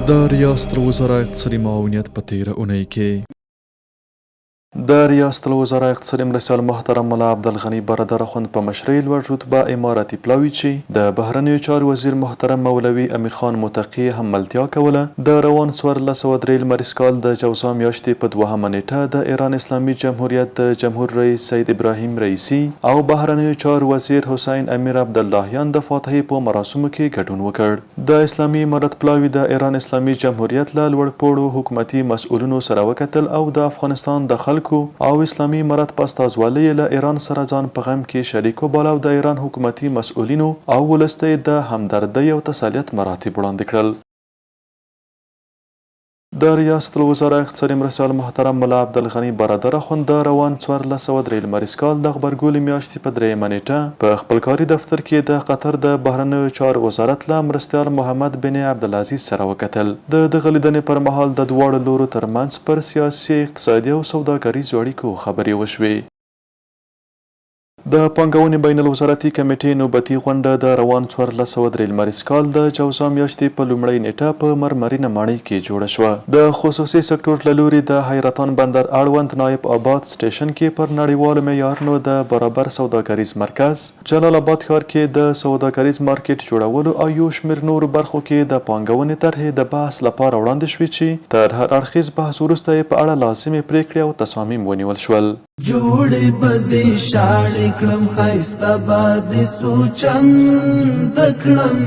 د ریاست الوزراء اقتصادي معاونیت په تېره اونۍ کې د ریاست الوزراء اقتصادي مرستیال محترم ملا عبدالغني برادر اخوند په مشرۍ لوړ رتبه امارتي پلاوي چې د بهرنیو چارو وزیر محترم مولوي امیرخان متقي هم ملتیا کوله د روان 1403 لمریز کال د جوزا میاشتې په 2 نیټه د ایران اسلامي جمهوریت د جمهور رئیس سید ابراهیم رئیسي او بهرنیو چارو وزیر حسین امیر عبداللهیان د فاتحې په مراسمو کې ګډون وکړ. د اسلامي امارت پلاوي د ایران اسلامي جمهوریت له لوړپوړو حکومتي مسؤلینو سره وکتل او د افغانستان د خلکو او اسلامي امارت په استازولۍ له ایران سره ځان په غم کې شریک وباله او د ایران حکومتي مسؤلینو او ولس ته د همدردۍ او تسلیت مراتب وړاندې کړل. د ریاست الوزراء اقتصادي مرستیال محترم ملا عبدالغني برادر اخوند د روان 1403 لمریز کال د غبرګولي میاشتې په 3 نیټه په خپل کاري دفتر کې د قطر د بهرنیو چارو وزارت له مرستیال محمد بن عبدالعزیز سره وکتل. د دغه لیدنې پر مهال د دواړو لورو ترمنځ پر سیاسي، اقتصادي او سوداګریزو اړیکو خبرې وشوې. د پانګونې بین الوزارتي کمیټې نوبتي غونډه د روان 1403 لمریز کال د جوزا میاشتې په لومړۍ نیټه په مرمرینه ماڼۍ کې جوړه شوه. د خصوصي سکتور له لوري د حیرتان بندر اړوند نایب آباد سټیشن کې پر نړیوالو معیارونو د برابر سوداګریز مرکز، جلال آباد ښار کې د سوداګریز مارکیټ جوړولو او یو شمېر نورو برخو کې د پانګونې طرحې د بحث لپاره وړاندې شوې چې تر هر اړخیز بحث وروسته یې په اړه لازمې پریکړې او تصامیم ونیول شول. جوړې بدې شاړې کړم ښایسته به دې څو چند کړم